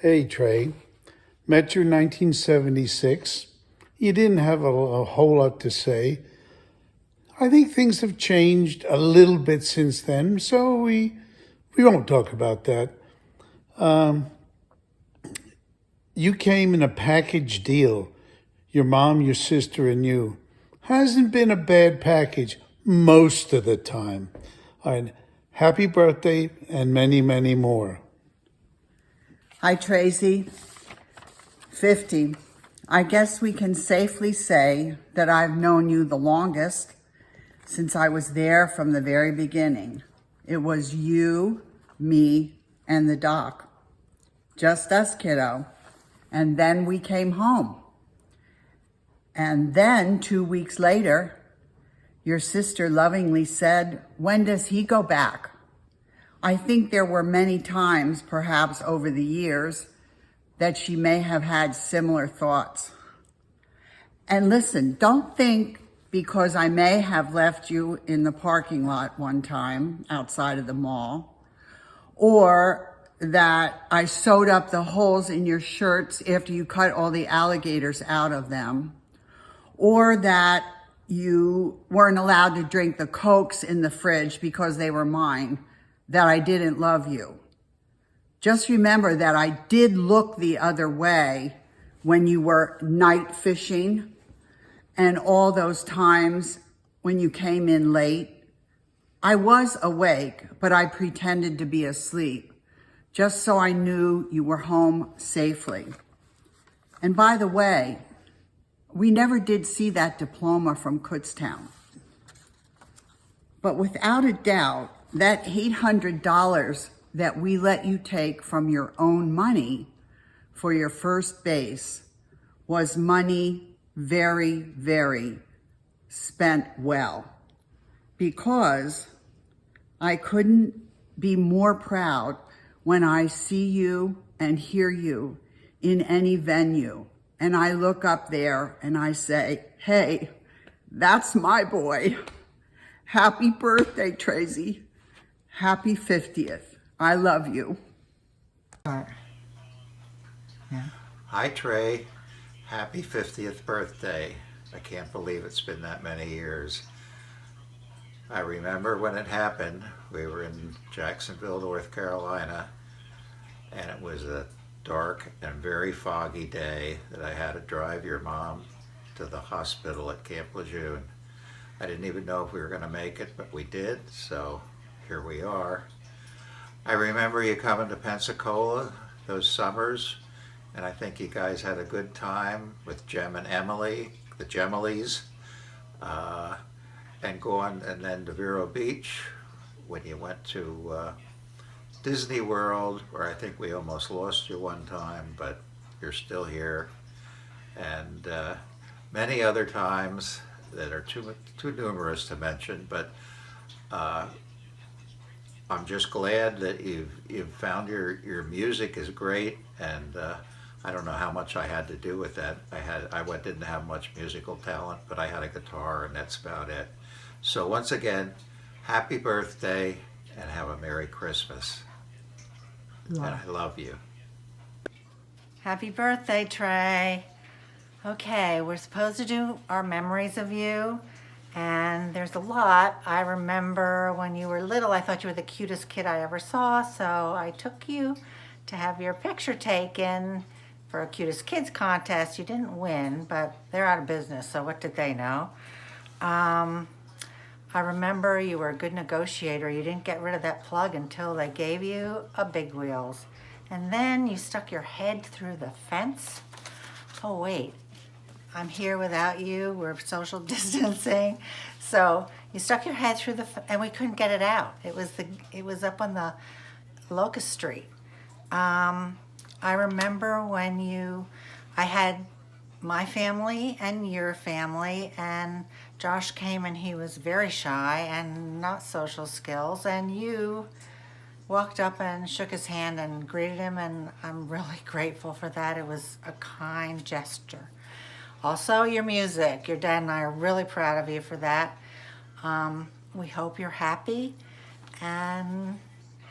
Hey, Trey. Met you in 1976. You didn't have a whole lot to say. I think things have changed a little bit since then, so we won't talk about that. You came in a package deal. Your mom, your sister, and you. Hasn't been a bad package most of the time. All right. Happy birthday and many, many more. Hi, Tracy. 50. I guess we can safely say that I've known you the longest since I was there from the very beginning. It was you, me, and the doc. Just us, kiddo. And then we came home. And then 2 weeks later, your sister lovingly said, "When does he go back?" I think there were many times, perhaps over the years, that she may have had similar thoughts. And listen, don't think because I may have left you in the parking lot one time outside of the mall, or that I sewed up the holes in your shirts after you cut all the alligators out of them, or that you weren't allowed to drink the Cokes in the fridge because they were mine, that I didn't love you. Just remember that I did look the other way when you were night fishing and all those times when you came in late. I was awake, but I pretended to be asleep just so I knew you were home safely. And by the way, we never did see that diploma from Kutztown. But without a doubt, that $800 that we let you take from your own money for your first base was money very, very spent well. Because I couldn't be more proud when I see you and hear you in any venue. And I look up there and I say, "Hey, that's my boy. Happy birthday, Tracy. Happy 50th. I love you." Yeah. Hi, Trey. Happy 50th birthday. I can't believe it's been that many years. I remember when it happened. We were in Jacksonville, North Carolina, and it was a dark and very foggy day that I had to drive your mom to the hospital at Camp Lejeune. I didn't even know if we were going to make it, but we did, so here we are. I remember you coming to Pensacola those summers, and I think you guys had a good time with Jem and Emily, the Gemelies, and going and then to Vero Beach when you went to Disney World, where I think we almost lost you one time, but you're still here, and many other times that are too numerous to mention, but I'm just glad that you've found your music is great, and I don't know how much I had to do with that. I didn't have much musical talent, but I had a guitar, and that's about it. So once again, happy birthday, and have a Merry Christmas. And I love you. Happy birthday, Trey. Okay, we're supposed to do our memories of you, and there's a lot. I remember when you were little, I thought you were the cutest kid I ever saw, so I took you to have your picture taken for a cutest kids contest. You didn't win, but they're out of business, so what did they know? I remember you were a good negotiator. You didn't get rid of that plug until they gave you a big wheels. And then you stuck your head through the fence. Oh wait, I'm here without you. We're social distancing. So you stuck your head through and we couldn't get it out. It was up on the Locust Street. I remember when I had my family and your family, and Josh came and he was very shy and not social skills, and you walked up and shook his hand and greeted him, and I'm really grateful for that. It was a kind gesture. Also, your music. Your dad and I are really proud of you for that. We hope you're happy and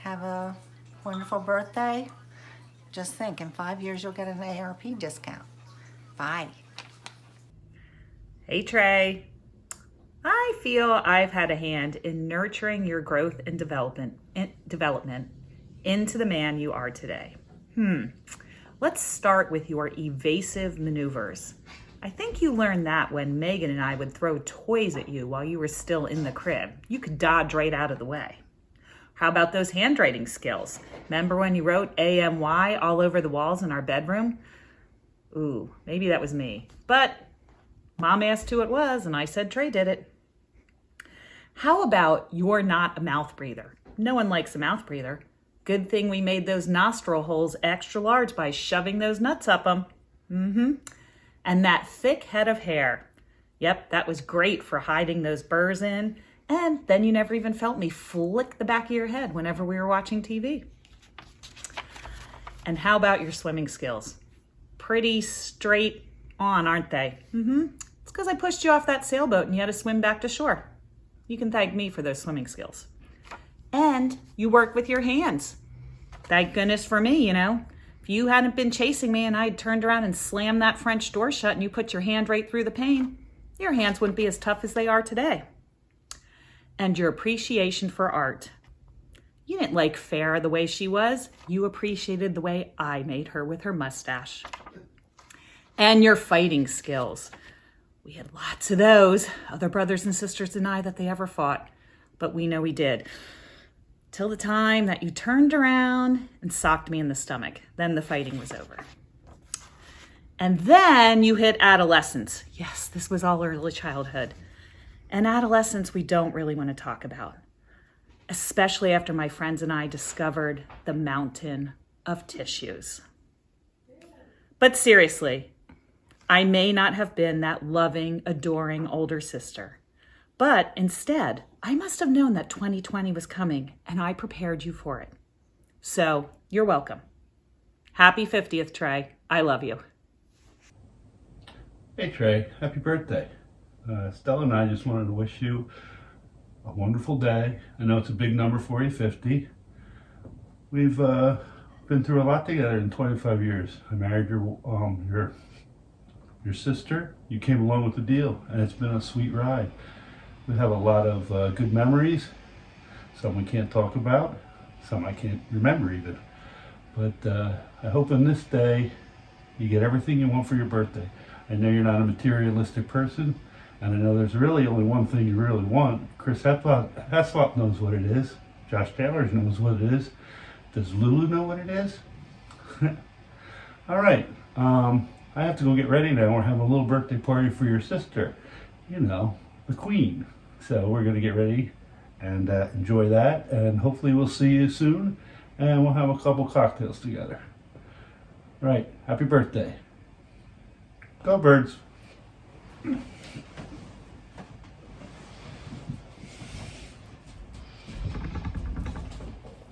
have a wonderful birthday. Just think, in 5 years, you'll get an ARP discount. Bye. Hey, Trey. I feel I've had a hand in nurturing your growth and development into the man you are today. Let's start with your evasive maneuvers. I think you learned that when Megan and I would throw toys at you while you were still in the crib. You could dodge right out of the way. How about those handwriting skills? Remember when you wrote AMY all over the walls in our bedroom? Ooh, maybe that was me. But Mom asked who it was, and I said Trey did it. How about you're not a mouth breather? No one likes a mouth breather. Good thing we made those nostril holes extra large by shoving those nuts up them. And that thick head of hair. Yep, that was great for hiding those burrs in. And then you never even felt me flick the back of your head whenever we were watching TV. And how about your swimming skills? Pretty straight on, aren't they? It's because I pushed you off that sailboat and you had to swim back to shore. You can thank me for those swimming skills. And you work with your hands. Thank goodness for me, you know. If you hadn't been chasing me and I'd turned around and slammed that French door shut and you put your hand right through the pane, your hands wouldn't be as tough as they are today. And your appreciation for art. You didn't like Farrah the way she was. You appreciated the way I made her with her mustache. And your fighting skills. We had lots of those. Other brothers and sisters deny that they ever fought, but we know we did. Till the time that you turned around and socked me in the stomach. Then the fighting was over. And then you hit adolescence. Yes, this was all early childhood. And adolescence we don't really want to talk about, especially after my friends and I discovered the mountain of tissues. But seriously, I may not have been that loving, adoring older sister, but instead, I must have known that 2020 was coming and I prepared you for it. So you're welcome. Happy 50th, Trey. I love you. Hey Trey, happy birthday. Stella and I just wanted to wish you a wonderful day. I know it's a big number for you, 50. We've been through a lot together in 25 years. I married your sister. You came along with the deal, and it's been a sweet ride. We have a lot of good memories. Some we can't talk about, some I can't remember even. But I hope on this day you get everything you want for your birthday. I know you're not a materialistic person, and I know there's really only one thing you really want. Chris Heslop knows what it is. Josh Taylor knows what it is. Does Lulu know what it is? All right. I have to go get ready now. We're having a little birthday party for your sister. You know, the queen. So we're going to get ready and enjoy that. And hopefully we'll see you soon. And we'll have a couple cocktails together. All right. Happy birthday. Go Birds.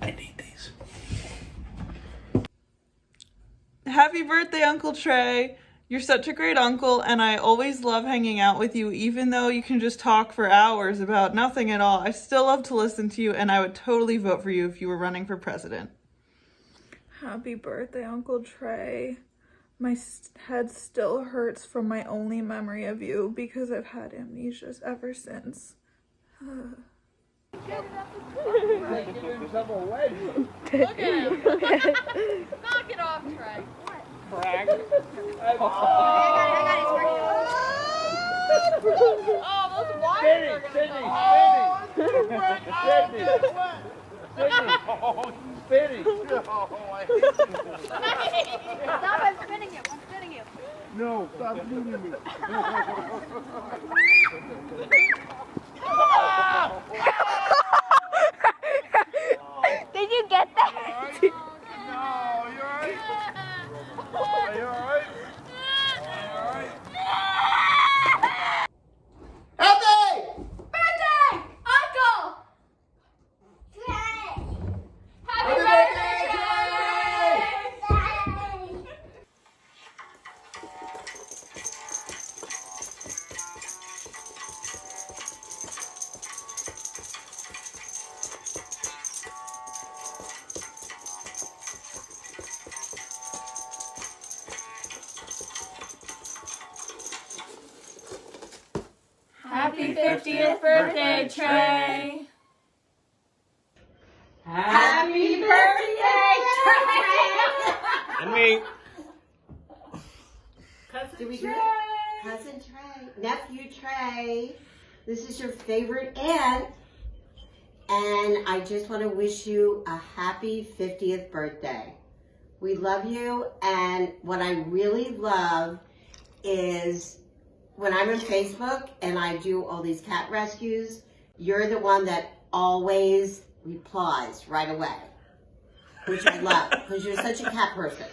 I need these. Happy birthday, Uncle Trey. You're such a great uncle, and I always love hanging out with you, even though you can just talk for hours about nothing at all. I still love to listen to you, and I would totally vote for you if you were running for president. Happy birthday, Uncle Trey. My head still hurts from my only memory of you because I've had amnesia ever since. Look at him. Knock it off, Trey. Brag. I got it. Oh, those wires are going to go. Spinning. Stop, I'm spinning you. I'm spinning you. No, stop moving me. Did you get that? No, you alright? Are you alright? Birthday! Uncle! Trey! Happy birthday, Trey! Happy 50th birthday, Trey. Happy birthday, Trey! And me. Cousin Trey. Cousin Trey. Nephew Trey. This is your favorite aunt. And I just want to wish you a happy 50th birthday. We love you. And what I really love is when I'm on Facebook and I do all these cat rescues, you're the one that always replies right away, which I love because you're such a cat person.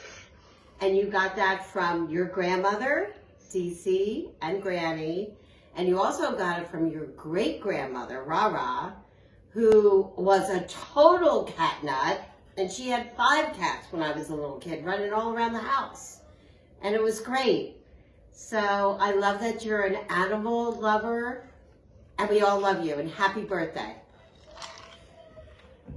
And you got that from your grandmother, Cece, and Granny, and you also got it from your great-grandmother, Rara, who was a total cat nut, and she had 5 cats when I was a little kid running all around the house, and it was great. So I love that you're an animal lover, and we all love you, and happy birthday.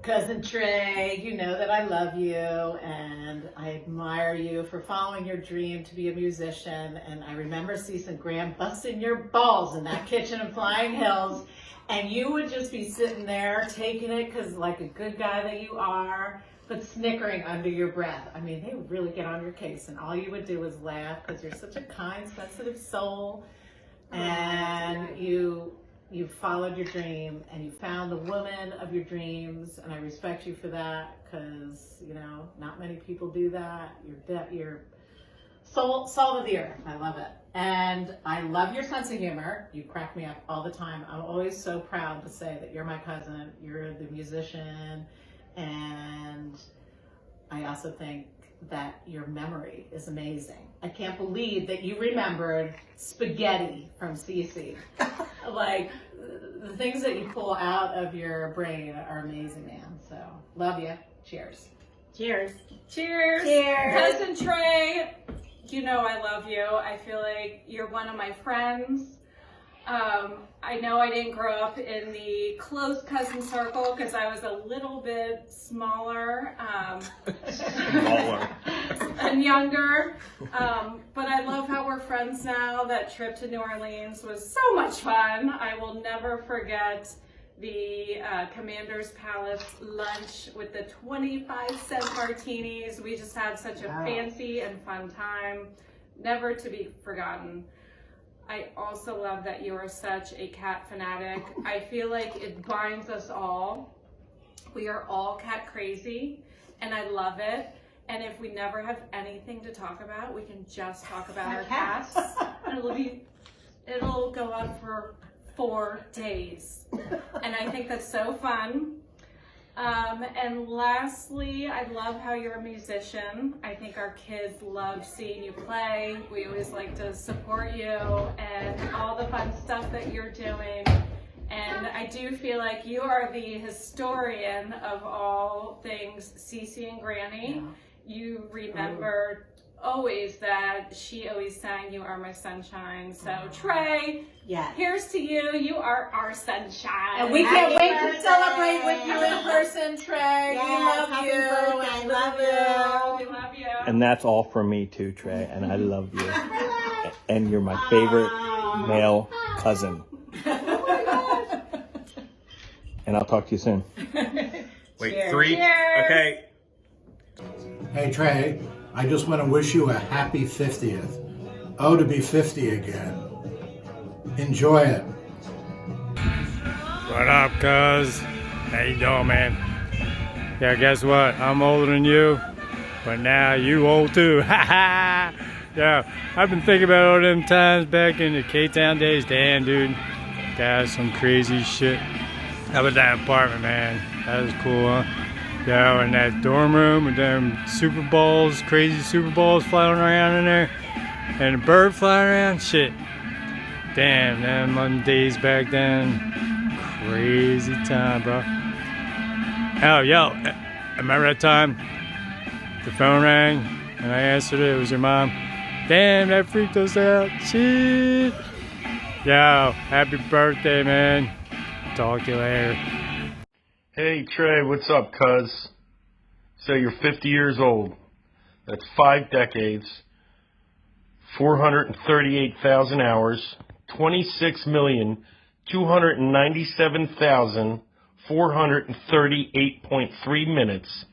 Cousin Trey, you know that I love you and I admire you for following your dream to be a musician. And I remember Cece and Graham busting your balls in that kitchen in Flying Hills. And you would just be sitting there taking it because like a good guy that you are, but snickering under your breath. I mean, they would really get on your case and all you would do was laugh because you're such a kind, sensitive soul. And you followed your dream and you found the woman of your dreams, and I respect you for that because, you know, not many people do that. You're salt of the earth. I love it. And I love your sense of humor. You crack me up all the time. I'm always so proud to say that you're my cousin, you're the musician, and I also think that your memory is amazing. I can't believe that you remembered spaghetti from Cece. Like, the things that you pull out of your brain are amazing, man. So, love you. Cheers. Cheers. Cheers. Cheers. Cousin Trey, you know I love you. I feel like you're one of my friends. I know I didn't grow up in the close cousin circle because I was a little bit smaller and younger, but I love how we're friends now. That trip to New Orleans was so much fun. I will never forget the Commander's Palace lunch with the 25-cent martinis. We just had such a fancy and fun time, never to be forgotten. I also love that you are such a cat fanatic. I feel like it binds us all. We are all cat crazy, and I love it. And if we never have anything to talk about, we can just talk about our cats. And it'll go on for 4 days. And I think that's so fun. And lastly, I love how you're a musician. I think our kids love seeing you play. We always like to support you and all the fun stuff that you're doing. And I do feel like you are the historian of all things Cece and Granny. You remember always that she always sang "You Are My Sunshine." So Trey, here's to you. You are our sunshine. And we can't wait to celebrate with you in person, Trey. We love you. I love you. We love you. And that's all from me too, Trey. And I love you. And you're my favorite male cousin. And I'll talk to you soon. Wait, Cheers. 3? Cheers. Okay. Hey Trey, I just want to wish you a happy 50th. Oh, to be 50 again. Enjoy it. What up, cuz? How you doing, man? Yeah, guess what? I'm older than you, but now you old too. Ha ha! Yeah, I've been thinking about all them times back in the K-Town days. Damn, dude. That was some crazy shit. How about that apartment, man? That was cool, huh? Yeah, in that dorm room with them Super Bowls, crazy Super Bowls flying around in there, and a bird flying around. Shit. Damn, them days back then. Crazy time, bro. Oh, yo, remember that time the phone rang and I answered it? It was your mom. Damn, that freaked us out. Shit. Yo, happy birthday, man. Talk to you later. Hey Trey, what's up, cuz? So you're 50 years old. That's 5 decades, 438,000 hours, 26 297,438.3 minutes,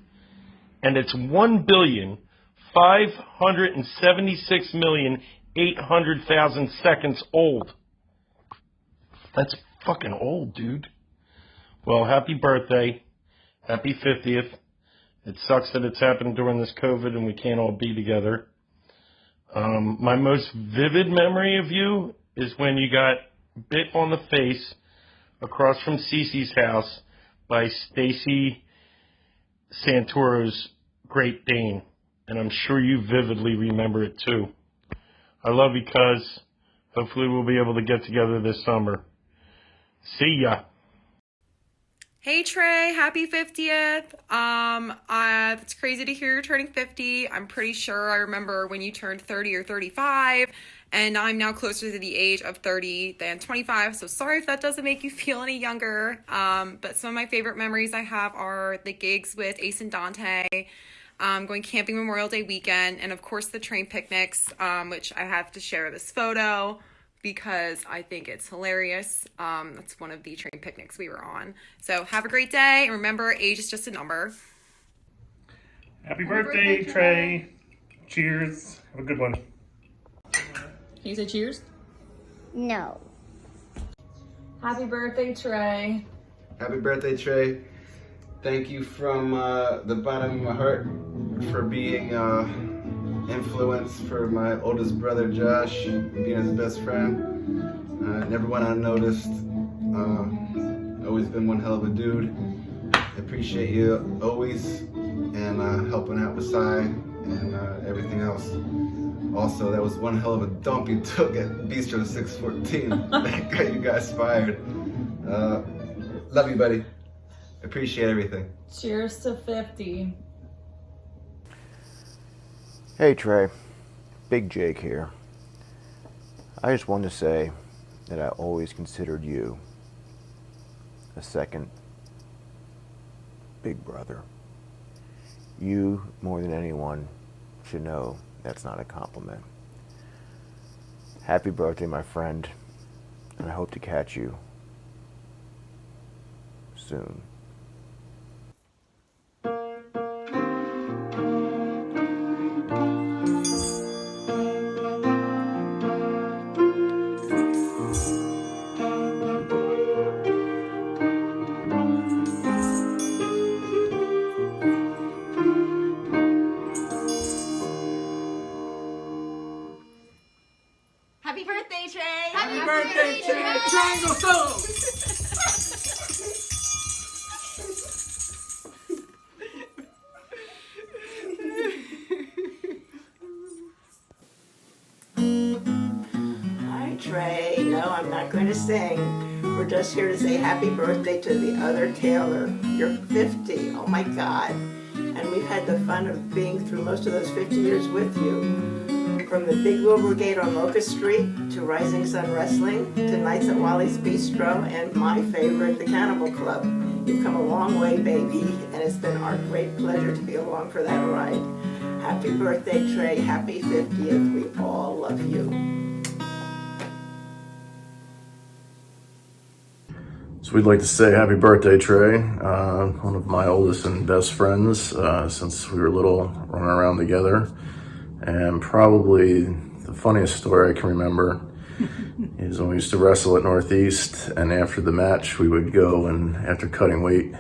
and it's 1,576,800,000 seconds old. That's fucking old, dude. Well, happy birthday. Happy 50th. It sucks that it's happened during this COVID and we can't all be together. My most vivid memory of you is when you got bit on the face across from Cece's house by Stacy Santoro's Great Dane. And I'm sure you vividly remember it too. I love you, cuz. Hopefully we'll be able to get together this summer. See ya. Hey Trey, happy 50th. It's crazy to hear you're turning 50. I'm pretty sure I remember when you turned 30 or 35, and I'm now closer to the age of 30 than 25. So sorry if that doesn't make you feel any younger. But some of my favorite memories I have are the gigs with Ace and Dante, going camping Memorial Day weekend, and of course the train picnics, which I have to share this photo because I think it's hilarious. That's one of the train picnics we were on. So have a great day, and remember, age is just a number. Happy birthday, Trey. Cheers. Have a good one. Can you say cheers? No. Happy birthday, Trey. Happy birthday, Trey. Thank you from the bottom of my heart for being influence for my oldest brother Josh, being his best friend. Never went unnoticed. Always been one hell of a dude. I appreciate you always, and helping out with Cy and everything else. Also, that was one hell of a dump you took at Bistro 614. That got you guys fired. Love you, buddy. Appreciate everything. Cheers to 50. Hey Trey, Big Jake here. I just wanted to say that I always considered you a second big brother. You, more than anyone, should know that's not a compliment. Happy birthday, my friend, and I hope to catch you soon. Happy birthday, Trey! Happy birthday, Trey! Triangle Soul! Hi, Trey. No, I'm not going to sing. We're just here to say happy birthday to the other Taylor. You're 50. Oh my God. And we've had the fun of being through most of those 50 years with you. From the Big Wheel Brigade on Locust Street, to Rising Sun Wrestling, to Nights at Wally's Bistro, and my favorite, the Cannibal Club. You've come a long way, baby, and it's been our great pleasure to be along for that ride. Happy birthday, Trey. Happy 50th. We all love you. So we'd like to say happy birthday, Trey. One of my oldest and best friends since we were little, running around together. And probably the funniest story I can remember is when we used to wrestle at Northeast, and after the match we would go, and after cutting weight,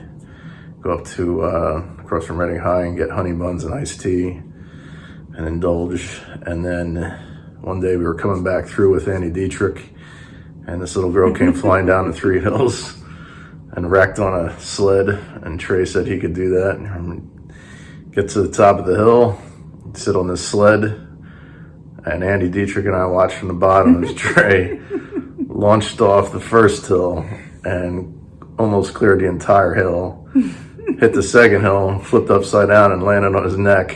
go up to across from Reading High and get honey buns and iced tea and indulge. And then one day we were coming back through with Andy Dietrich, and this little girl came flying down the 3 hills and wrecked on a sled, and Trey said he could do that. And get to the top of the hill, sit on this sled, and Andy Dietrich and I watched from the bottom as Trey launched off the first hill and almost cleared the entire hill, hit the second hill, flipped upside down and landed on his neck.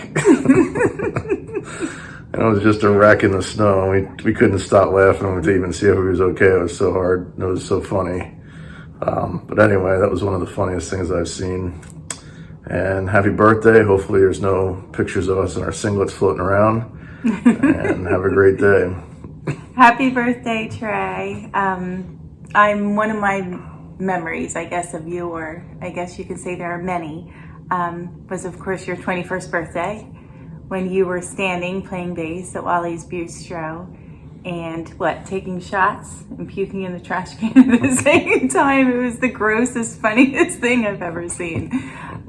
And it was just a wreck in the snow. We couldn't stop laughing to even see if he was okay. It was so hard. It was so funny. But anyway, that was one of the funniest things I've seen. And happy birthday. Hopefully there's no pictures of us in our singlets floating around. And have a great day. Happy birthday, Trey. I'm one of my memories, I guess, of you, or I guess you could say there are many, was of course your 21st birthday when you were standing playing bass at Wally's Bistro and taking shots and puking in the trash can at the same time. It was the grossest, funniest thing I've ever seen.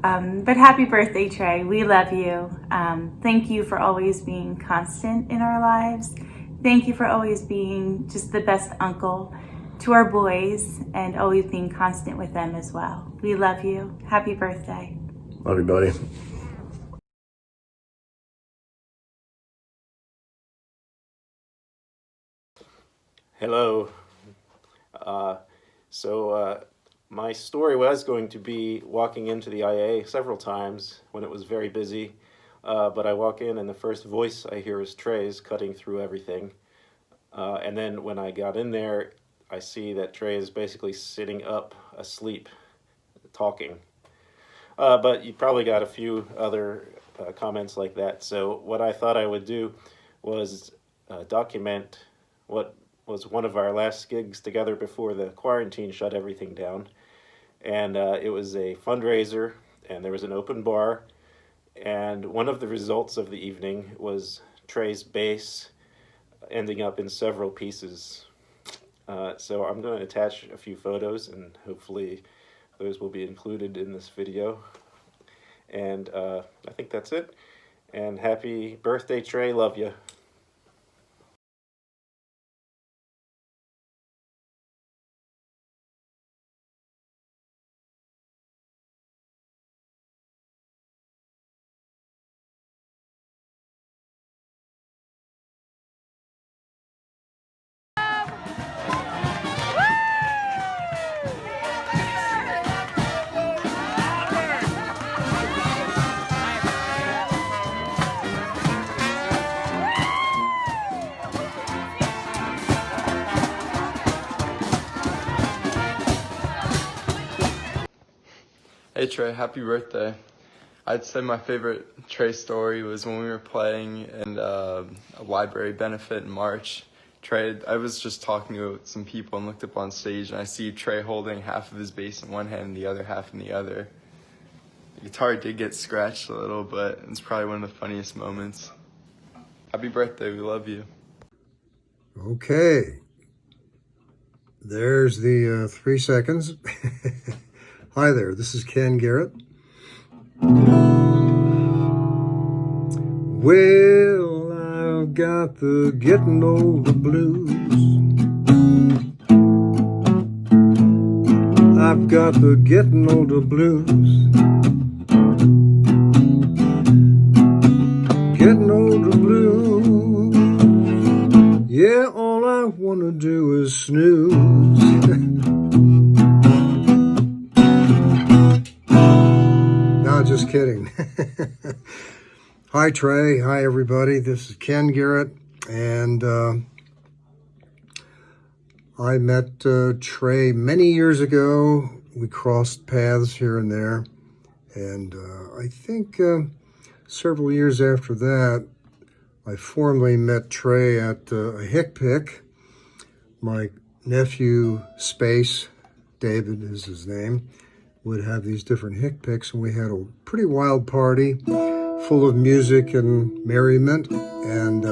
But happy birthday, Trey. We love you. Thank you for always being constant in our lives. Thank you for always being just the best uncle to our boys and always being constant with them as well. We love you. Happy birthday. Love you, buddy. Hello. My story was going to be walking into the IA several times when it was very busy, but I walk in and the first voice I hear is Trey's cutting through everything. And then when I got in there, I see that Trey is basically sitting up, asleep, talking. But you probably got a few other comments like that. So what I thought I would do was document what was one of our last gigs together before the quarantine shut everything down. And it was a fundraiser, and there was an open bar. And one of the results of the evening was Trey's bass ending up in several pieces. So I'm going to attach a few photos, and hopefully those will be included in this video. And I think that's it. And happy birthday, Trey. Love you. Hey Trey, happy birthday. I'd say my favorite Trey story was when we were playing in a library benefit in March. Trey, I was just talking to some people and looked up on stage and I see Trey holding half of his bass in one hand and the other half in the other. The guitar did get scratched a little, but it's probably one of the funniest moments. Happy birthday, we love you. Okay. There's the 3 seconds. Hi there, this is Ken Garrett. Well, I've got the getting older blues. I've got the getting older blues. Getting older blues. Yeah, all I wanna do is snooze. No, just kidding. Hi, Trey. Hi, everybody. This is Ken Garrett, and I met Trey many years ago. We crossed paths here and there, and I think several years after that, I formally met Trey at a hick pick. My nephew, Space, David is his name, would have these different hick picks, and we had a pretty wild party full of music and merriment. And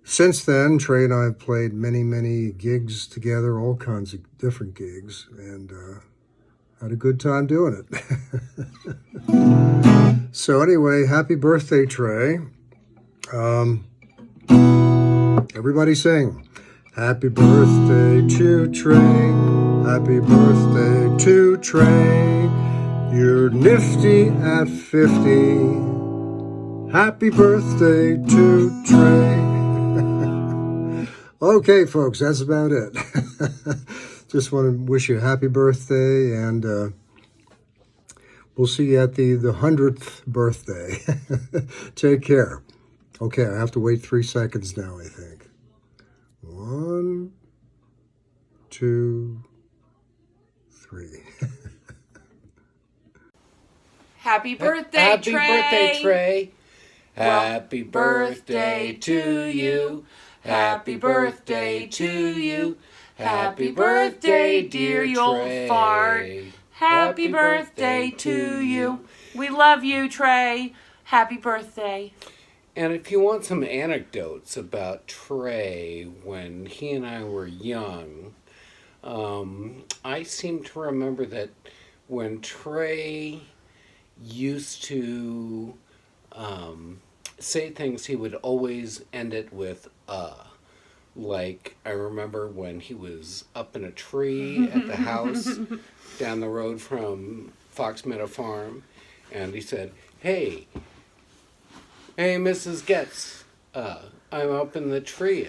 since then, Trey and I have played many, many gigs together, all kinds of different gigs, and had a good time doing it. So anyway, happy birthday, Trey. Everybody sing. Happy birthday to Trey. Happy birthday to Trey. You're nifty at 50. Happy birthday to Trey. Okay, folks, that's about it. Just want to wish you a happy birthday, and we'll see you at the 100th birthday. Take care. Okay, I have to wait 3 seconds now, I think. 1, 2, 3. Happy birthday, Happy Trey. birthday, Trey. Happy birthday birthday to you. Happy birthday to you. Happy birthday, dear, you old fart. Happy birthday to you. We love you, Trey. Happy birthday. And if you want some anecdotes about Trey when he and I were young, I seem to remember that when Trey used to say things, he would always end it with Like, I remember when he was up in a tree at the house down the road from Fox Meadow Farm, and he said, Hey, Mrs. Getz, I'm up in the tree.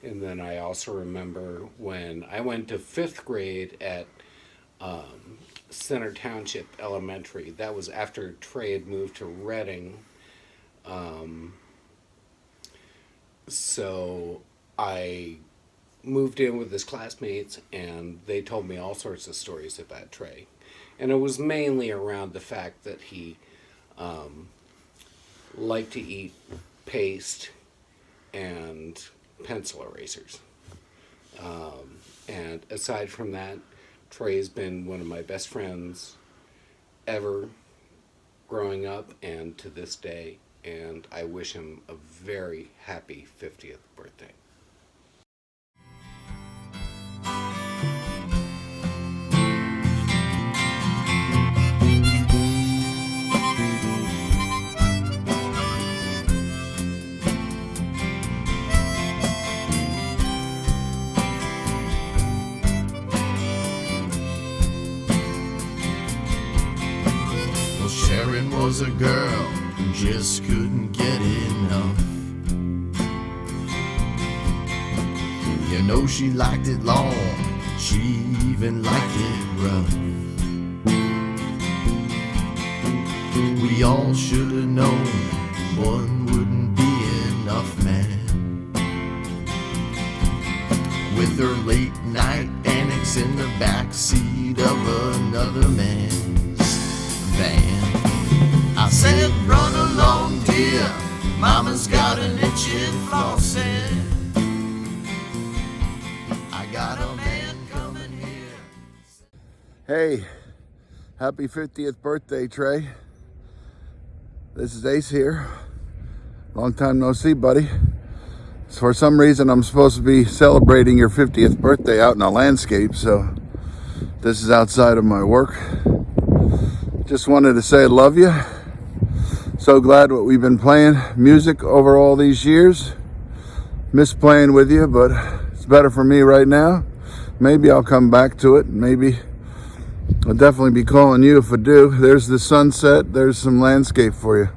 And then I also remember when I went to 5th grade at Center Township Elementary. That was after Trey had moved to Reading. So I moved in with his classmates, and they told me all sorts of stories about Trey. And it was mainly around the fact that he liked to eat paste and pencil erasers. And aside from that, Trey's been one of my best friends ever growing up and to this day, and I wish him a very happy 50th birthday. Sharon was a girl who just couldn't get enough. You know she liked it long, she even liked it rough. We all should have known one wouldn't be enough, man. With her late night annex in the backseat of another man's van. I said, run along, dear, mama's got an itching flossing. I got a man coming here. Hey, happy 50th birthday, Trey. This is Ace here. Long time no see, buddy. For some reason, I'm supposed to be celebrating your 50th birthday out in a landscape, so this is outside of my work. Just wanted to say I love you. So glad what we've been playing music over all these years. Miss playing with you, but it's better for me right now. Maybe I'll come back to it. Maybe I'll definitely be calling you if I do. There's the sunset. There's some landscape for you.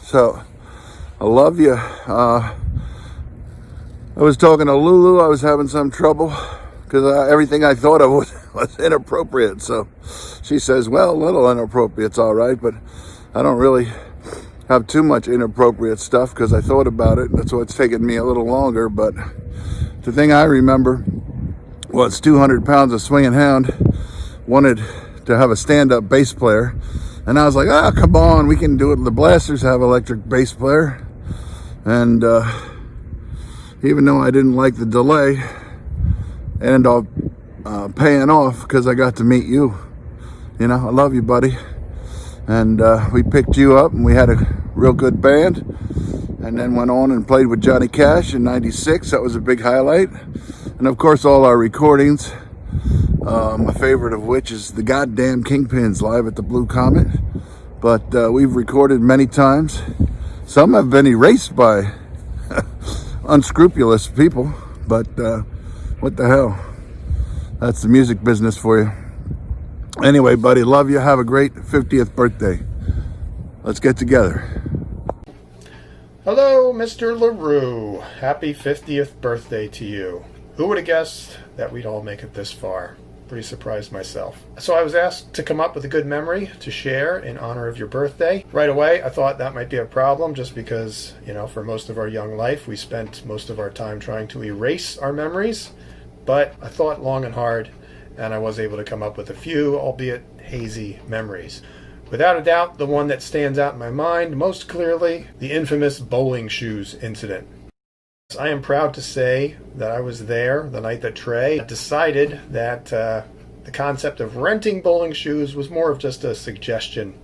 So I love you. I was talking to Lulu. I was having some trouble because everything I thought of was inappropriate. So she says, well, a little inappropriate's all right, but I don't really have too much inappropriate stuff because I thought about it. That's why it's taken me a little longer. But the thing I remember was 200 pounds of swinging hound wanted to have a stand-up bass player. And I was like, come on, we can do it. The Blasters have electric bass player. And even though I didn't like the delay, it ended up paying off because I got to meet you. You know, I love you, buddy. And we picked you up and we had a real good band. And then went on and played with Johnny Cash in '96. That was a big highlight. And of course, all our recordings. My favorite of which is the goddamn Kingpins live at the Blue Comet. But we've recorded many times. Some have been erased by unscrupulous people. But what the hell? That's the music business for you. Anyway, buddy, love you. Have a great 50th birthday. Let's get together. Hello, Mr. LaRue. Happy 50th birthday to you. Who would have guessed that we'd all make it this far? Pretty surprised myself. So I was asked to come up with a good memory to share in honor of your birthday. Right away, I thought that might be a problem just because, you know, for most of our young life, we spent most of our time trying to erase our memories. But I thought long and hard, and I was able to come up with a few, albeit hazy, memories. Without a doubt, the one that stands out in my mind most clearly, the infamous bowling shoes incident. I am proud to say that I was there the night that Trey decided that the concept of renting bowling shoes was more of just a suggestion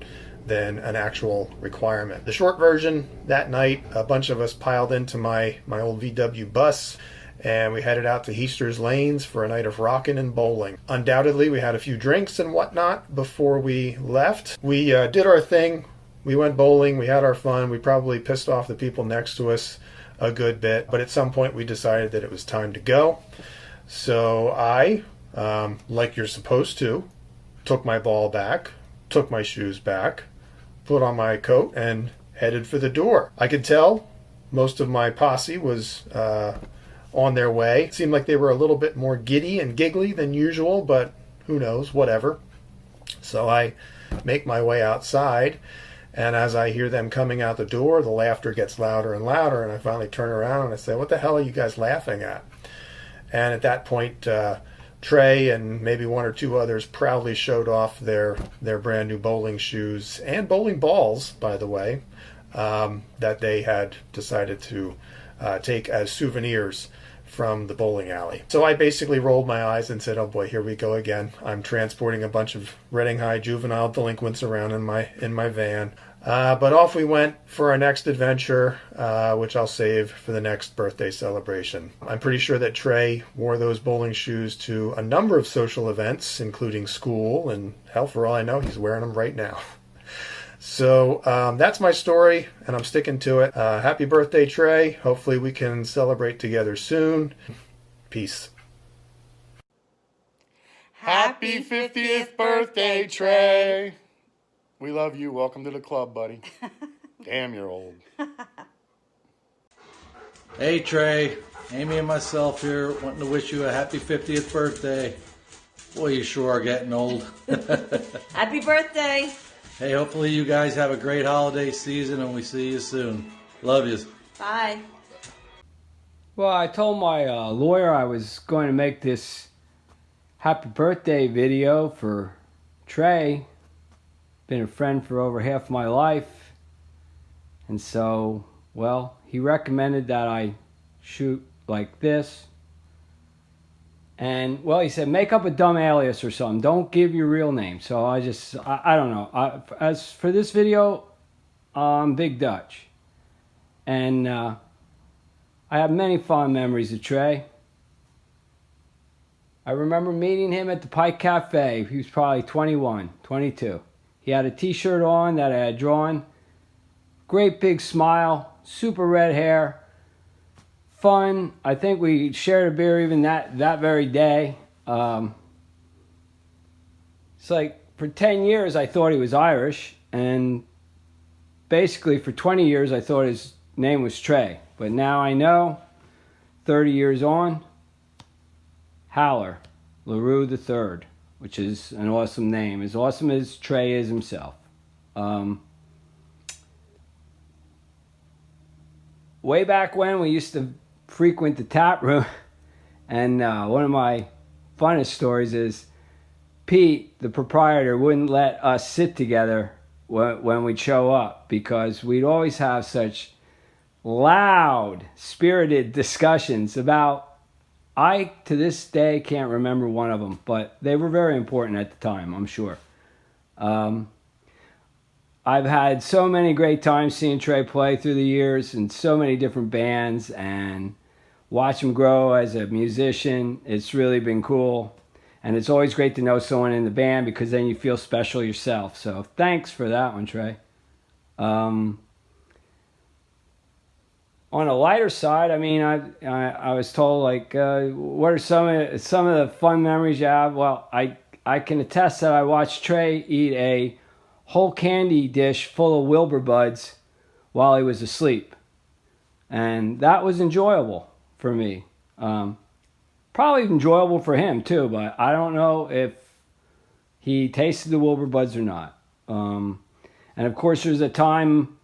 than an actual requirement. The short version, that night, a bunch of us piled into my old VW bus, and we headed out to Heaster's Lanes for a night of rocking and bowling. Undoubtedly, we had a few drinks and whatnot before we left. We did our thing. We went bowling. We had our fun. We probably pissed off the people next to us a good bit, but at some point we decided that it was time to go. So I, like you're supposed to, took my ball back, took my shoes back, put on my coat, and headed for the door. I could tell most of my posse was on their way. It seemed like they were a little bit more giddy and giggly than usual, but who knows, whatever. So I make my way outside, and as I hear them coming out the door, the laughter gets louder and louder, and I finally turn around and I say, "What the hell are you guys laughing at?" And at that point, Trey and maybe one or two others proudly showed off their brand new bowling shoes and bowling balls, by the way, that they had decided to take as souvenirs from the bowling alley. So I basically rolled my eyes and said, "Oh boy, here we go again. I'm transporting a bunch of Reading High juvenile delinquents around in my van." But off we went for our next adventure, which I'll save for the next birthday celebration. I'm pretty sure that Trey wore those bowling shoes to a number of social events, including school, and hell, for all I know, he's wearing them right now. So that's my story, and I'm sticking to it. Happy birthday, Trey. Hopefully we can celebrate together soon. Peace. Happy 50th birthday, Trey. We love you. Welcome to the club, buddy. Damn, you're old. Hey, Trey. Amy and myself here wanting to wish you a happy 50th birthday. Boy, you sure are getting old. Happy birthday. Hey, hopefully you guys have a great holiday season and we see you soon. Love you. Bye. Well, I told my lawyer I was going to make this happy birthday video for Trey. Been a friend for over half my life. And so, well, he recommended that I shoot like this. And, well, he said, make up a dumb alias or something. Don't give your real name. So I don't know. As for this video, I'm Big Dutch. And I have many fond memories of Trey. I remember meeting him at the Pike Cafe. He was probably 21, 22. He had a t-shirt on that I had drawn. Great big smile, super red hair. Fun. I think we shared a beer even that very day. It's like for 10 years I thought he was Irish, and basically for 20 years I thought his name was Trey. But now I know, 30 years on, Haller LaRue III, which is an awesome name, as awesome as Trey is himself. Way back when we used to frequent the tap room, and one of my funnest stories is Pete, the proprietor, wouldn't let us sit together when we'd show up because we'd always have such loud, spirited discussions about, I to this day can't remember one of them, but they were very important at the time, I'm sure. I've had so many great times seeing Trey play through the years in so many different bands and watch him grow as a musician. It's really been cool. And it's always great to know someone in the band because then you feel special yourself. So thanks for that one, Trey. On a lighter side, I mean, I was told, like, what are some of the fun memories you have? Well, I can attest that I watched Trey eat a whole candy dish full of Wilbur buds while he was asleep. And that was enjoyable for me. Probably enjoyable for him too, but I don't know if he tasted the Wilbur buds or not. And of course there's a time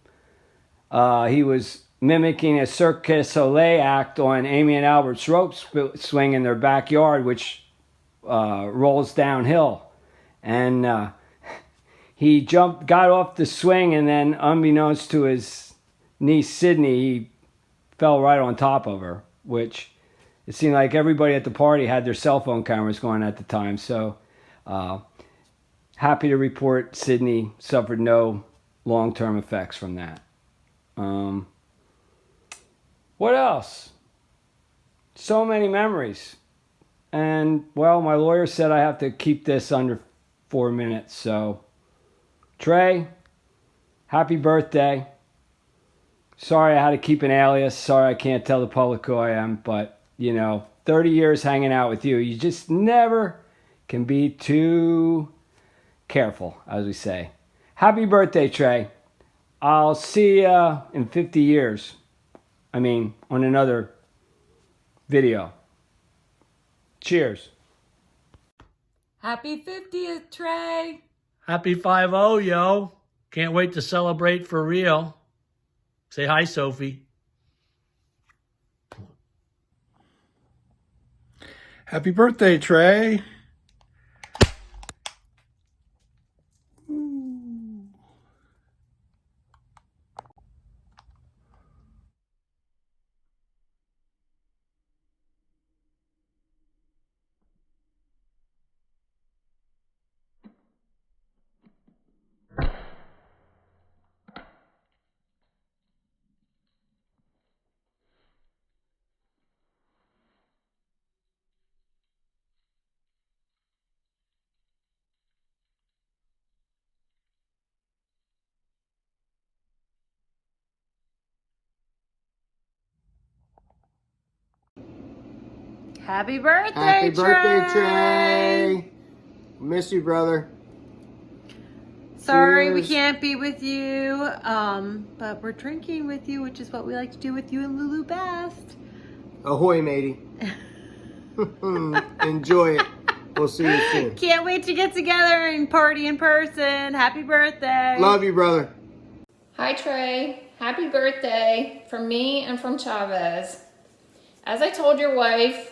he was mimicking a Cirque du Soleil act on Amy and Albert's rope swing in their backyard, which rolls downhill. And he got off the swing, and then unbeknownst to his niece Sydney, he fell right on top of her, which it seemed like everybody at the party had their cell phone cameras going at the time. So happy to report Sydney suffered no long-term effects from that. What else? So many memories. And, well, my lawyer said I have to keep this under 4 minutes. So, Trey, happy birthday. Sorry I had to keep an alias. Sorry I can't tell the public who I am. But, 30 years hanging out with you. You just never can be too careful, as we say. Happy birthday, Trey. I'll see you in 50 years. On another video. Cheers. Happy 50th, Trey. Happy 50, yo. Can't wait to celebrate for real. Say hi, Sophie. Happy birthday, Trey. Happy birthday, Happy birthday, Trey. Trey. Miss you, brother. Sorry we Cheers. can't be with you, but we're drinking with you, which is what we like to do with you and Lulu best. Ahoy, matey. Enjoy it. We'll see you soon. Can't wait to get together and party in person. Happy birthday. Love you, brother. Hi Trey, happy birthday from me and from Chavez. As I told your wife,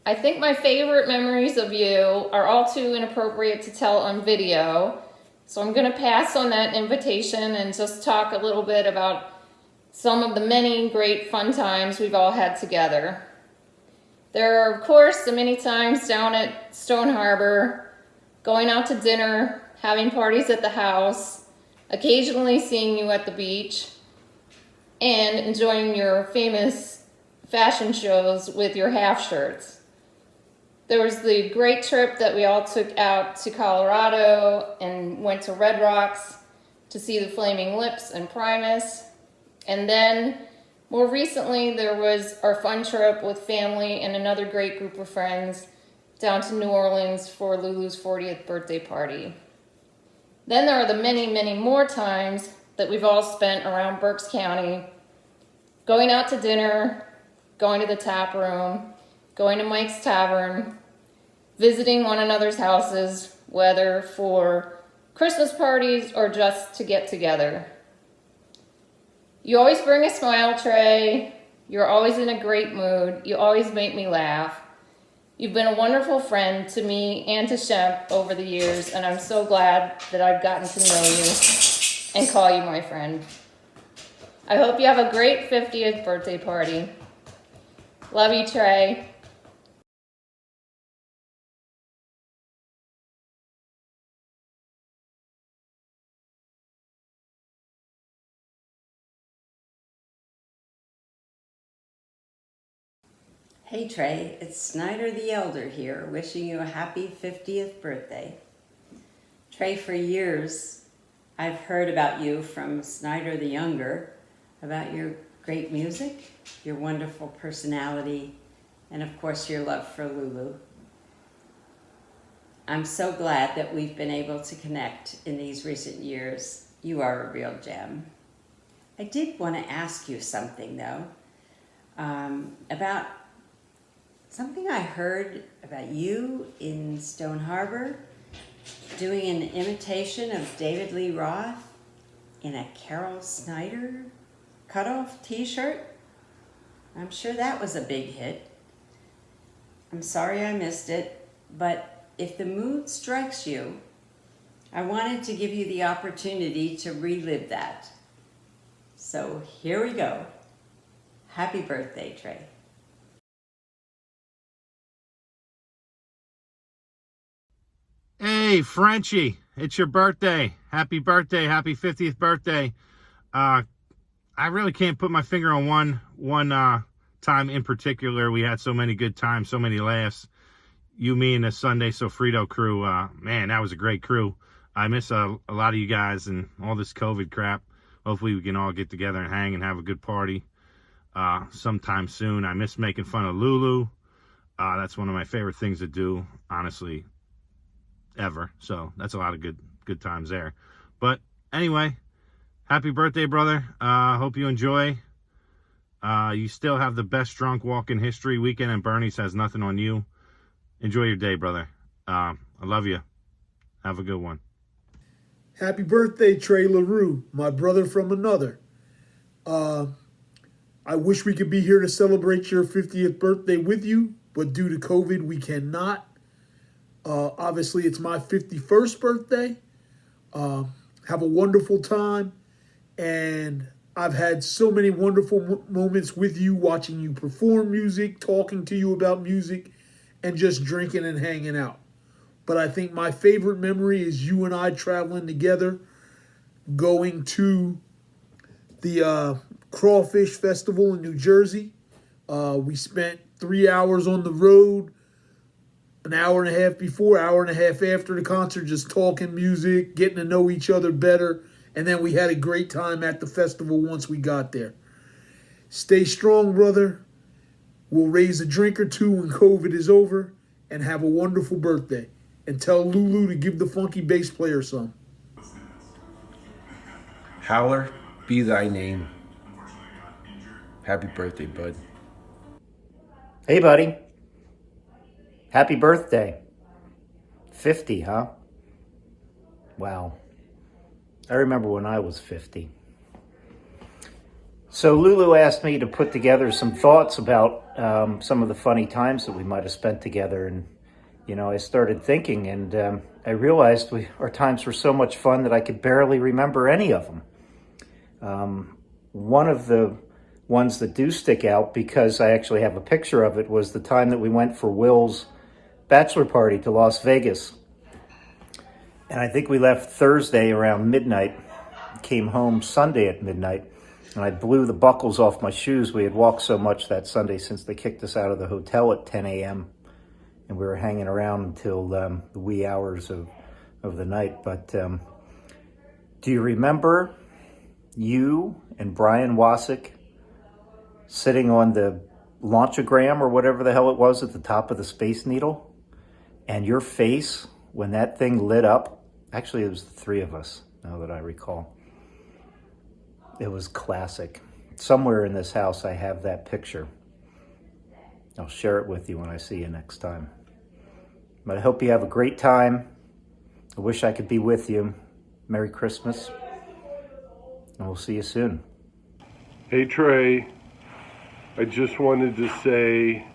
I think my favorite memories of you are all too inappropriate to tell on video. So I'm gonna pass on that invitation and just talk a little bit about some of the many great fun times we've all had together. There are, of course, the many times down at Stone Harbor, going out to dinner, having parties at the house, occasionally seeing you at the beach, and enjoying your famous fashion shows with your half shirts. There was the great trip that we all took out to Colorado and went to Red Rocks to see the Flaming Lips and Primus. And then, more recently, there was our fun trip with family and another great group of friends down to New Orleans for Lulu's 40th birthday party. Then there are the many, many more times that we've all spent around Berks County, going out to dinner, going to the tap room, going to Mike's Tavern, visiting one another's houses, whether for Christmas parties or just to get together. You always bring a smile, Trey. You're always in a great mood. You always make me laugh. You've been a wonderful friend to me and to Shemp over the years, and I'm so glad that I've gotten to know you and call you my friend. I hope you have a great 50th birthday party. Love you, Trey. Hey Trey, it's Snyder the Elder here, wishing you a happy 50th birthday. Trey, for years I've heard about you from Snyder the Younger, about your great music, your wonderful personality, and of course your love for Lulu. I'm so glad that we've been able to connect in these recent years. You are a real gem. I did want to ask you something though, about something I heard about you in Stone Harbor doing an imitation of David Lee Roth in a Carol Snyder cutoff t-shirt. I'm sure that was a big hit. I'm sorry I missed it, but if the mood strikes you, I wanted to give you the opportunity to relive that. So here we go. Happy birthday, Trey. Hey, Frenchie, it's your birthday. Happy birthday. Happy 50th birthday. I really can't put my finger on one time in particular. We had so many good times, so many laughs. You, me, and the Sunday Sofrito crew. Man, that was a great crew. I miss a lot of you guys and all this COVID crap. Hopefully we can all get together and hang and have a good party sometime soon. I miss making fun of Lulu. That's one of my favorite things to do, honestly, ever. So that's a lot of good times there. But anyway, happy birthday, brother. Hope you enjoy. You still have the best drunk walk in history. Weekend and Bernie's has nothing on you. Enjoy your day, brother. I love you. Have a good one. Happy birthday, Trey LaRue, my brother from another. I wish we could be here to celebrate your 50th birthday with you, but due to COVID, we cannot. Obviously, it's my 51st birthday. Have a wonderful time. And I've had so many wonderful moments with you, watching you perform music, talking to you about music, and just drinking and hanging out. But I think my favorite memory is you and I traveling together, going to the Crawfish Festival in New Jersey. We spent 3 hours on the road, an hour and a half before, hour and a half after the concert, just talking music, getting to know each other better. And then we had a great time at the festival once we got there. Stay strong, brother. We'll raise a drink or two when COVID is over, and have a wonderful birthday. And tell Lulu to give the funky bass player some. Howler, be thy name. Happy birthday, bud. Hey, buddy. Happy birthday. 50, huh? Wow. I remember when I was 50. So Lulu asked me to put together some thoughts about some of the funny times that we might have spent together. And, you know, I started thinking, and I realized our times were so much fun that I could barely remember any of them. One of the ones that do stick out, because I actually have a picture of it, was the time that we went for Will's bachelor party to Las Vegas. And I think we left Thursday around midnight, came home Sunday at midnight, and I blew the buckles off my shoes. We had walked so much that Sunday since they kicked us out of the hotel at 10 a.m. And we were hanging around until the wee hours of the night. But do you remember you and Brian Wasik sitting on the launchogram or whatever the hell it was at the top of the Space Needle? And your face, when that thing lit up, actually, it was the three of us, now that I recall. It was classic. Somewhere in this house, I have that picture. I'll share it with you when I see you next time. But I hope you have a great time. I wish I could be with you. Merry Christmas. And we'll see you soon. Hey, Trey. I just wanted to say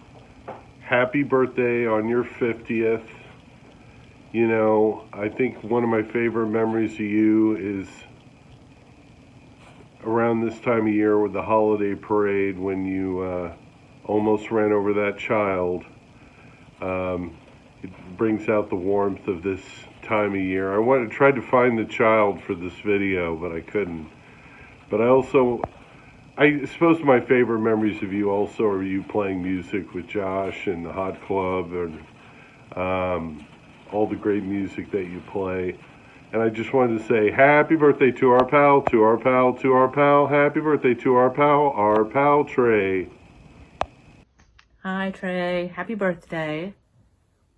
happy birthday on your 50th. You know, I think one of my favorite memories of you is around this time of year with the holiday parade when you almost ran over that child. It brings out the warmth of this time of year. I tried to find the child for this video, but I couldn't. But I suppose my favorite memories of you also are you playing music with Josh and the Hot Club and all the great music that you play. And I just wanted to say happy birthday to our pal, to our pal, to our pal. Happy birthday to our pal Trey. Hi, Trey. Happy birthday.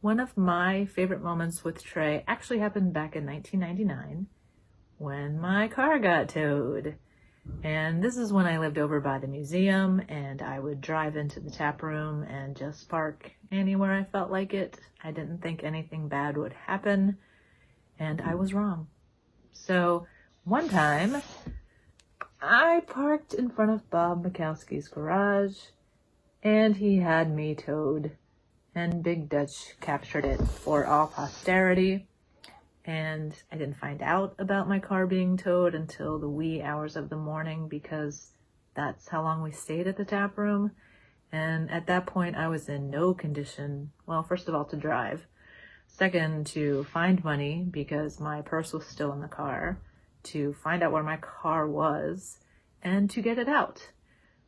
One of my favorite moments with Trey actually happened back in 1999 when my car got towed. And this is when I lived over by the museum, and I would drive into the tap room and just park anywhere I felt like it. I didn't think anything bad would happen, and I was wrong. So one time, I parked in front of Bob Mikowski's garage, and he had me towed, and Big Dutch captured it for all posterity. And I didn't find out about my car being towed until the wee hours of the morning, because That's how long we stayed at the tap room. And at that point, I was in no condition, well, first of all, to drive. Second, to find money because my purse was still in the car, to find out where my car was, and to get it out.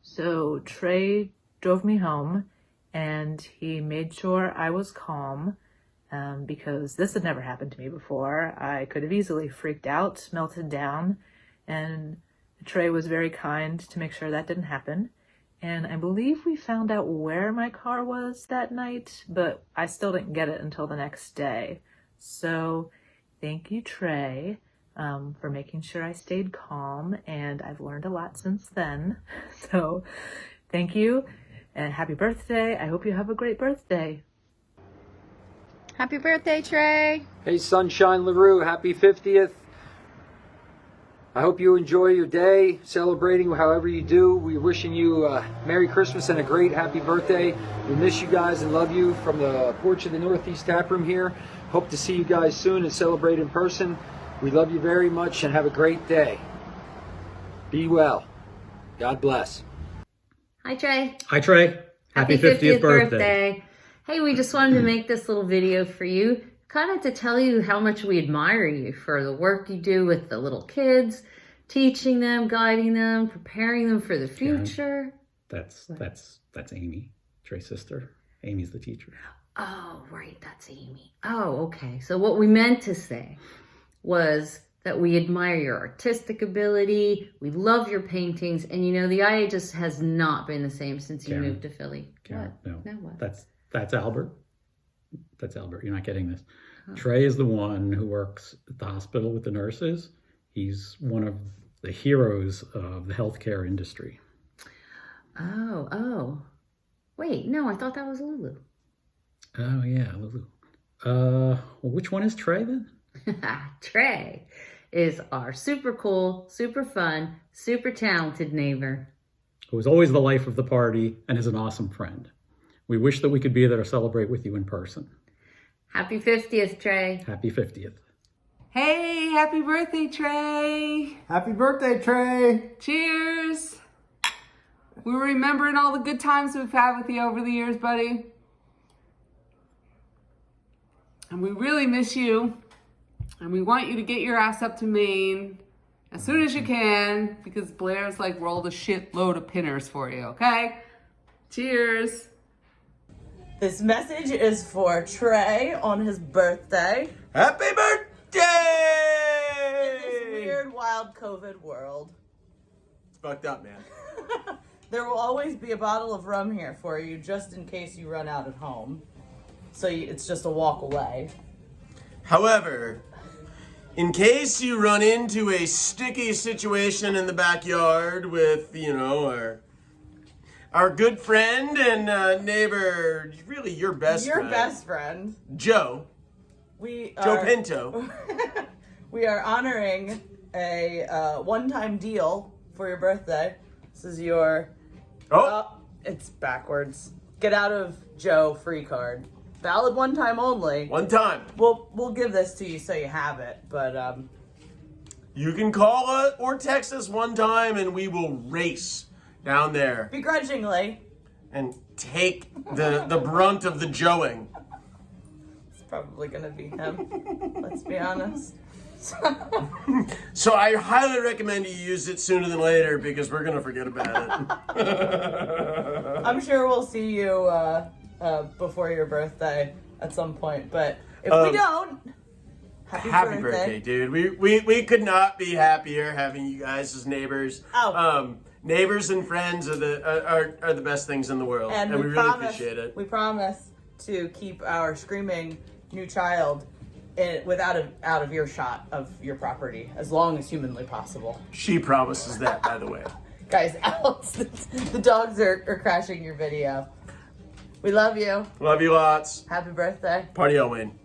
So Trey drove me home, and he made sure I was calm, because this had never happened to me before. I could have easily freaked out, melted down, and Trey was very kind to make sure that didn't happen. And I believe we found out where my car was that night, but I still didn't get it until the next day. So thank you, Trey, for making sure I stayed calm, and I've learned a lot since then. So thank you, and happy birthday. I hope you have a great birthday. Happy birthday, Trey. Hey, Sunshine LaRue, happy 50th. I hope you enjoy your day, celebrating however you do. We're wishing you a Merry Christmas and a great happy birthday. We miss you guys and love you from the porch of the Northeast Tap Room here. Hope to see you guys soon and celebrate in person. We love you very much and have a great day. Be well. God bless. Hi, Trey. Hi, Trey. Happy 50th birthday. Hey, we just wanted to make this little video for you, kind of to tell you how much we admire you for the work you do with the little kids, teaching them, guiding them, preparing them for the future. That's Amy, Trey's sister. Amy's the teacher. Oh, right, that's Amy. Oh, okay. So what we meant to say was that we admire your artistic ability, we love your paintings, and you know, the IA just has not been the same since you moved to Philly. Karen, What? no. No, what? That's Albert. That's Albert. You're not getting this. Trey is the one who works at the hospital with the nurses. He's one of the heroes of the healthcare industry. Oh. Wait, no, I thought that was Lulu. Oh, yeah, Lulu. Well, which one is Trey then? Trey is our super cool, super fun, super talented neighbor. Who is always the life of the party and is an awesome friend. We wish that we could be there to celebrate with you in person. Happy 50th, Trey. Happy 50th. Hey, happy birthday, Trey. Happy birthday, Trey. Cheers. We're remembering all the good times we've had with you over the years, buddy. And we really miss you. And we want you to get your ass up to Maine as soon as you can, because Blair's like rolled a shitload of pinners for you, okay? Cheers. This message is for Trey on his birthday. Happy birthday! In this weird, wild COVID world. It's fucked up, man. There will always be a bottle of rum here for you, just in case you run out at home. So it's just a walk away. However, in case you run into a sticky situation in the backyard with, our good friend and neighbor, really your best friend. Your best friend. Joe. Joe Pinto. We are honoring a one-time deal for your birthday. This is your... it's backwards. Get out of Joe free card. Valid one time only. One time. We'll give this to you so you have it, but you can call us or text us one time and we will race down there. Begrudgingly. And take the brunt of the Joeing. It's probably gonna be him. Let's be honest. So I highly recommend you use it sooner than later because we're gonna forget about it. I'm sure we'll see you before your birthday at some point, but if we don't, happy birthday, dude. We could not be happier having you guys as neighbors. Neighbors and friends are the best things in the world, and we really appreciate it. We promise to keep our screaming new child out of earshot of your property as long as humanly possible. She promises that, by the way. Guys, Alex, the dogs are crashing your video. We love you. Love you lots. Happy birthday. Party on, Wayne.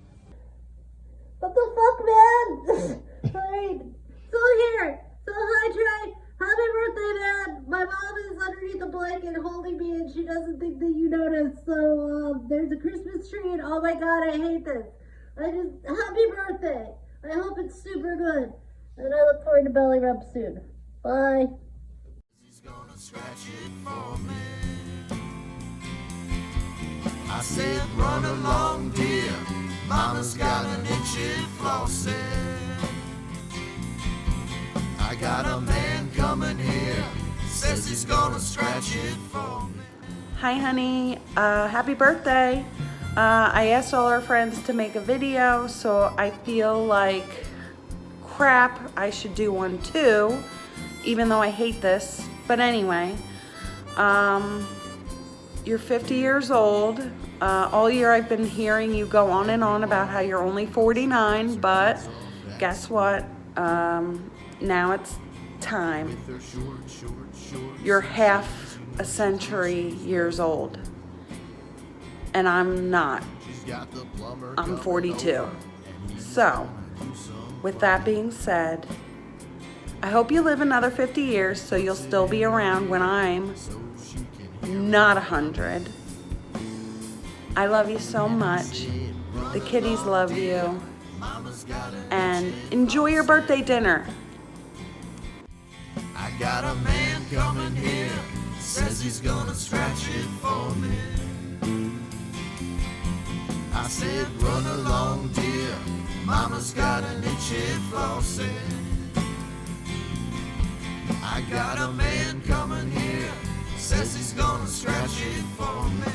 What the fuck, man? Wait, still here. So hi, Trey. Happy birthday, man. My mom is underneath the blanket holding me and she doesn't think that you noticed. So there's a Christmas tree and oh my God, I hate this. Happy birthday. I hope it's super good. And I look forward to belly rub soon. Bye. gonna scratch it for me. I said, run along, dear. Mama's got an itchy flossy. I got a man coming here, says he's gonna scratch it for me. Hi honey, happy birthday. I asked all our friends to make a video, so I feel like crap I should do one too, even though I hate this. But anyway, you're 50 years old. All year I've been hearing you go on and on about how you're only 49, but guess what? Now it's time. You're half a century years old. And I'm not. I'm 42. So, with that being said, I hope you live another 50 years so you'll still be around when I'm not 100. I love you so much. The kiddies love you. And enjoy your birthday dinner. I got a man coming here, says he's gonna scratch it for me. I said, run along, dear. Mama's got an itchy flossy. I got a man coming here, says he's gonna scratch it for me.